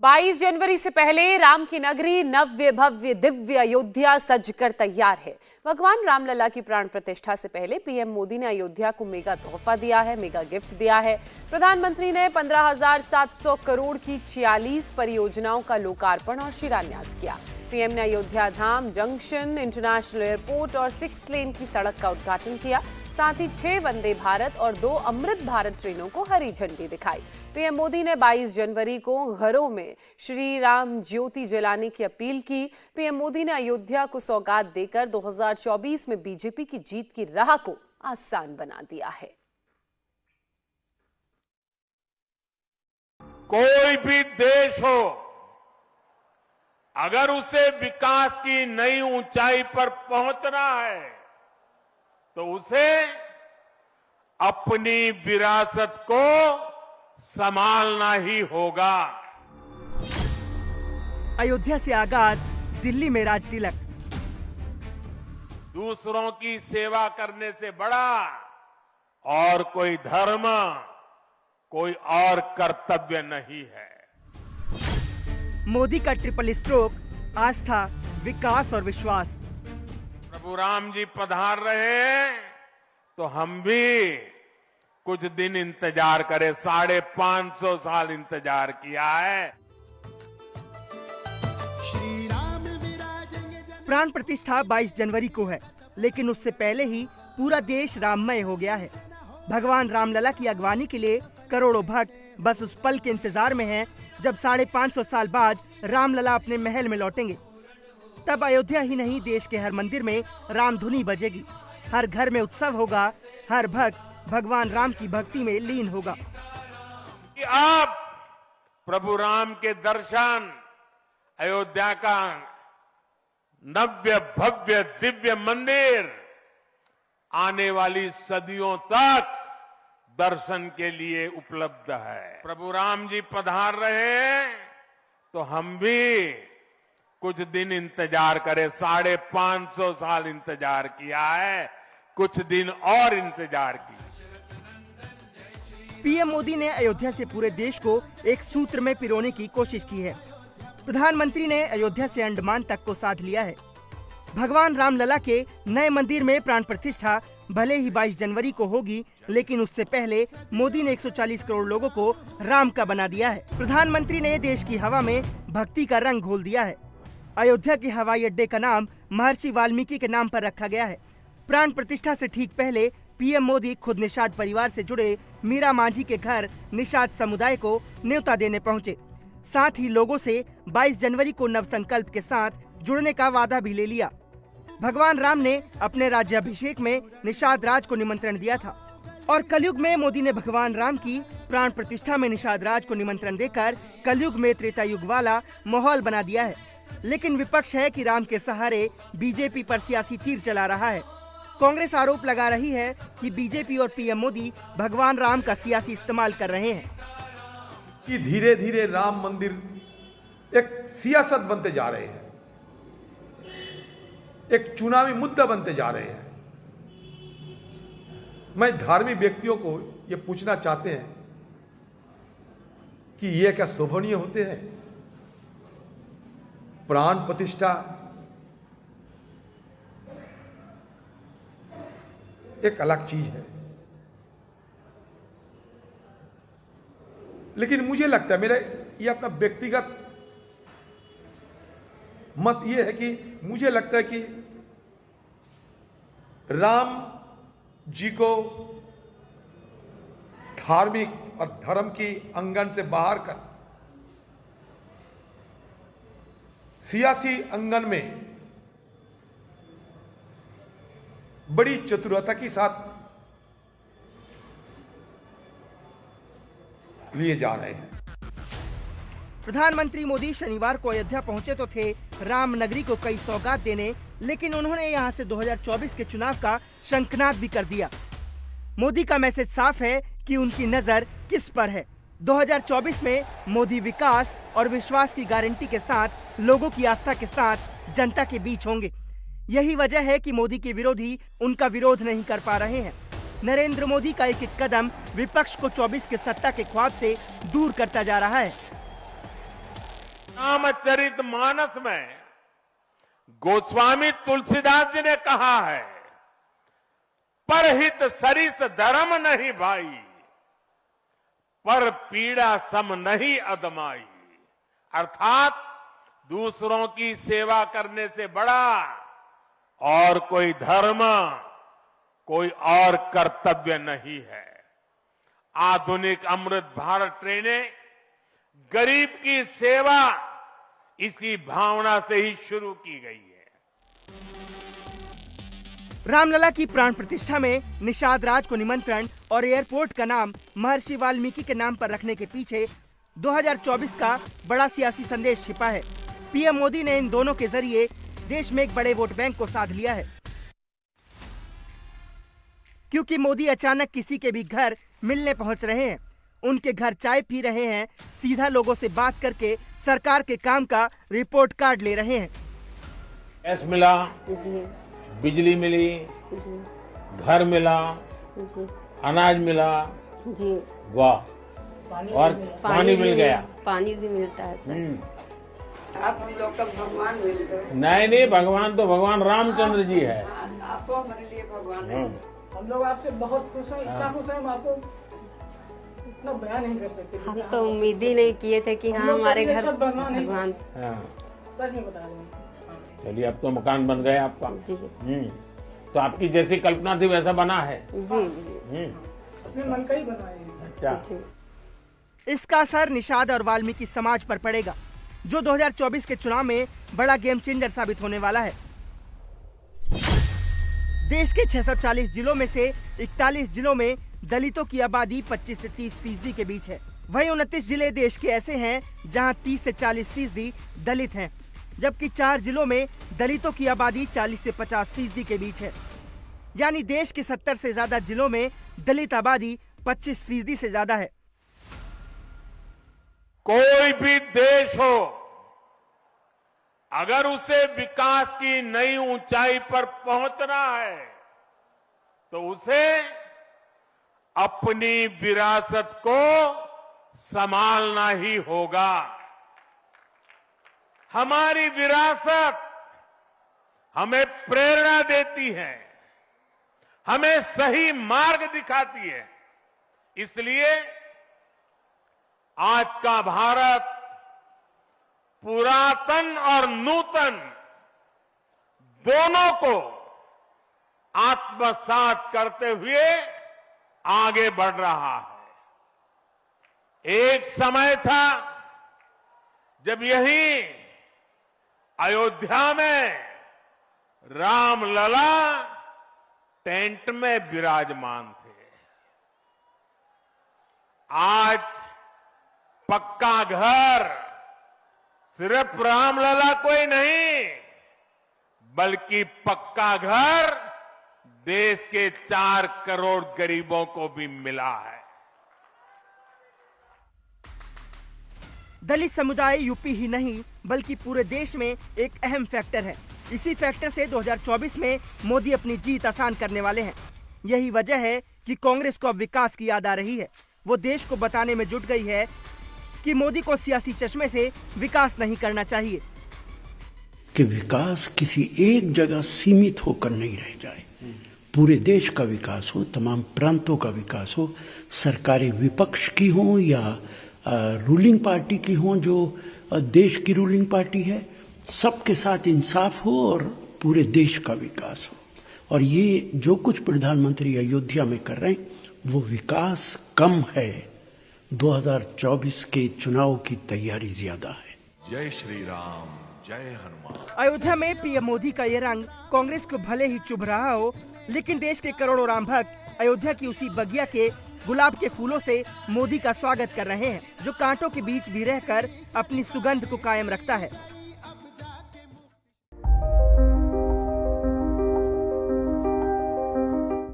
22 जनवरी से पहले राम की नगरी नव्य भव्य दिव्य अयोध्या सजकर तैयार है। भगवान रामलला की प्राण प्रतिष्ठा से पहले पीएम मोदी ने अयोध्या को मेगा तोहफा दिया है, मेगा गिफ्ट दिया है। प्रधानमंत्री ने 15,700 करोड़ की 46 परियोजनाओं का लोकार्पण और शिलान्यास किया। पीएम ने अयोध्या धाम जंक्शन, इंटरनेशनल एयरपोर्ट और 6 लेन की सड़क का उद्घाटन किया। साथ ही 6 वंदे भारत और 2 अमृत भारत ट्रेनों को हरी झंडी दिखाई। पीएम मोदी ने 22 जनवरी को घरों में श्री राम ज्योति जलाने की अपील की। पीएम मोदी ने अयोध्या को सौगात देकर 2024 में बीजेपी की जीत की राह को आसान बना दिया है। कोई भी देश हो, अगर उसे विकास की नई ऊंचाई पर पहुंचना है तो उसे अपनी विरासत को संभालना ही होगा। अयोध्या से आगाज, दिल्ली में राज तिलक। दूसरों की सेवा करने से बड़ा और कोई धर्म, कोई और कर्तव्य नहीं है। मोदी का ट्रिपल स्ट्रोक, आस्था, विकास और विश्वास। प्रभु राम जी पधार रहे हैं तो हम भी कुछ दिन इंतजार करें। 550 साल इंतजार किया है। प्राण प्रतिष्ठा 22 जनवरी को है, लेकिन उससे पहले ही पूरा देश राममय हो गया है। भगवान रामलला की अगवानी के लिए करोड़ों भक्त बस उस पल के इंतजार में हैं जब 550 साल बाद रामलला अपने महल में लौटेंगे। तब अयोध्या ही नहीं, देश के हर मंदिर में राम धुनी बजेगी। हर घर में उत्सव होगा, हर भक्त भगवान राम की भक्ति में लीन होगा। कि आप प्रभु राम के दर्शन, अयोध्या का नव्य भव्य दिव्य मंदिर आने वाली सदियों तक दर्शन के लिए उपलब्ध है। प्रभु राम जी पधार रहे हैं तो हम भी कुछ दिन इंतजार करें। 550 साल इंतजार किया है, कुछ दिन और इंतजार की। पीएम मोदी ने अयोध्या से पूरे देश को एक सूत्र में पिरोने की कोशिश की है। प्रधानमंत्री ने अयोध्या से अंडमान तक को साध लिया है। भगवान रामलला के नए मंदिर में प्राण प्रतिष्ठा भले ही 22 जनवरी को होगी, लेकिन उससे पहले मोदी ने 140 करोड़ लोगों को राम का बना दिया है। प्रधानमंत्री ने देश की हवा में भक्ति का रंग घोल दिया है। अयोध्या के हवाई अड्डे का नाम महर्षि वाल्मीकि के नाम पर रखा गया है। प्राण प्रतिष्ठा से ठीक पहले पीएम मोदी खुद निषाद परिवार से जुड़े मीरा मांझी के घर निषाद समुदाय को न्योता देने पहुंचे। साथ ही लोगों से 22 जनवरी को नवसंकल्प के साथ जुड़ने का वादा भी ले लिया। भगवान राम ने अपने राज्याभिषेक में निषाद राज को निमंत्रण दिया था और कलयुग में मोदी ने भगवान राम की प्राण प्रतिष्ठा में निषाद राज को निमंत्रण देकर कलयुग में त्रेता युग वाला माहौल बना दिया है। लेकिन विपक्ष है कि राम के सहारे बीजेपी पर सियासी तीर चला रहा है। कांग्रेस आरोप लगा रही है कि बीजेपी और पीएम मोदी भगवान राम का सियासी इस्तेमाल कर रहे हैं। कि धीरे धीरे राम मंदिर एक सियासत बनते जा रहे हैं, एक चुनावी मुद्दा बनते जा रहे हैं। मैं धार्मिक व्यक्तियों को ये पूछना चाहते हैं कि ये क्या शोभनीय होते हैं? प्राण प्रतिष्ठा एक अलग चीज है, लेकिन मुझे लगता है, मेरा ये अपना व्यक्तिगत मत ये है कि मुझे लगता है कि राम जी को धार्मिक और धर्म की अंगन से बाहर कर सियासी अंगन में बड़ी चतुरता के साथ लिए जा रहे हैं। प्रधानमंत्री मोदी शनिवार को अयोध्या पहुंचे तो थे राम नगरी को कई सौगात देने, लेकिन उन्होंने यहां से 2024 के चुनाव का शंखनाद भी कर दिया। मोदी का मैसेज साफ है कि उनकी नजर किस पर है। 2024 में मोदी विकास और विश्वास की गारंटी के साथ, लोगों की आस्था के साथ जनता के बीच होंगे। यही वजह है कि मोदी के विरोधी उनका विरोध नहीं कर पा रहे हैं। नरेंद्र मोदी का एक एक कदम विपक्ष को 24 के सत्ता के ख्वाब से दूर करता जा रहा है। रामचरितमानस में गोस्वामी तुलसीदास जी ने कहा है, परहित सरिस धर्म नहीं भाई, पर पीड़ा सम नहीं अदमाई। अर्थात दूसरों की सेवा करने से बड़ा और कोई धर्म, कोई और कर्तव्य नहीं है। आधुनिक अमृत भारत ट्रेनें गरीब की सेवा इसी भावना से ही शुरू की गई है। रामलला की प्राण प्रतिष्ठा में निषाद राज को निमंत्रण और एयरपोर्ट का नाम महर्षि वाल्मीकि के नाम पर रखने के पीछे 2024 का बड़ा सियासी संदेश छिपा है। पीएम मोदी ने इन दोनों के जरिए देश में एक बड़े वोट बैंक को साध लिया है, क्योंकि मोदी अचानक किसी के भी घर मिलने पहुंच रहे हैं, उनके घर चाय पी रहे हैं, सीधा लोगों से बात करके सरकार के काम का रिपोर्ट कार्ड ले रहे हैं। गैस मिला, बिजली मिली, घर मिला, अनाज मिला, वाह, और पानी मिल गया, पानी भी मिलता है सर। आप हम लोग का भगवान मिल गए। नहीं, भगवान तो भगवान रामचंद्र जी है। आपको हमारे लिए भगवान है। हम लोग आपसे बहुत खुश हैं, इतना खुश हैं हम आपको इतना बयान नहीं कर सकते। हम तो उम्मीद ही नहीं किए थे कि हाँ हमारे घर भगवान। सच में बता रहे हैं। चलिए, अब तो मकान बन गया आपका। जी। तो आपकी जैसी कल्पना थी वैसा बना है। जी। अपने मन का ही बनाए हैं। अच्छा। इसका असर निषाद और वाल्मीकि समाज पर पड़ेगा, जो 2024 के चुनाव में बड़ा गेम चेंजर साबित होने वाला है। देश के 640 जिलों में से 41 जिलों में दलितों की आबादी 25 से 30% के बीच है। वहीं 29 जिले देश के ऐसे हैं जहां 30 से 40% दलित हैं, जबकि 4 जिलों में दलितों की आबादी 40 से 50% के बीच है। यानी देश के 70 से ज्यादा जिलों में दलित आबादी 25% से ज्यादा है। कोई भी देश हो, अगर उसे विकास की नई ऊंचाई पर पहुंचना है तो उसे अपनी विरासत को संभालना ही होगा। हमारी विरासत हमें प्रेरणा देती है, हमें सही मार्ग दिखाती है। इसलिए आज का भारत पुरातन और नूतन दोनों को आत्मसात करते हुए आगे बढ़ रहा है। एक समय था जब यही अयोध्या में रामलला टेंट में विराजमान थे। आज पक्का घर सिर्फ रामलला कोई नहीं, बल्कि पक्का घर देश के 4 करोड़ गरीबों को भी मिला है। दलित समुदाय यूपी ही नहीं बल्कि पूरे देश में एक अहम फैक्टर है। इसी फैक्टर से 2024 में मोदी अपनी जीत आसान करने वाले हैं। यही वजह है कि कांग्रेस को अब विकास की याद आ रही है। वो देश को बताने में जुट गई है कि मोदी को सियासी चश्मे से विकास नहीं करना चाहिए, कि विकास किसी एक जगह सीमित होकर नहीं रह जाए। पूरे देश का विकास हो, तमाम प्रांतों का विकास हो, सरकारें विपक्ष की हो या रूलिंग पार्टी की हो, जो देश की रूलिंग पार्टी है, सबके साथ इंसाफ हो और पूरे देश का विकास हो। और ये जो कुछ प्रधानमंत्री अयोध्या में कर रहे हैं वो विकास कम है, 2024 के चुनाव की तैयारी ज्यादा है। जय श्री राम, जय हनुमान। अयोध्या में पीएम मोदी का ये रंग कांग्रेस को भले ही चुभ रहा हो, लेकिन देश के करोड़ों राम भक्त अयोध्या की उसी बगिया के गुलाब के फूलों से मोदी का स्वागत कर रहे हैं, जो कांटों के बीच भी रहकर अपनी सुगंध को कायम रखता है।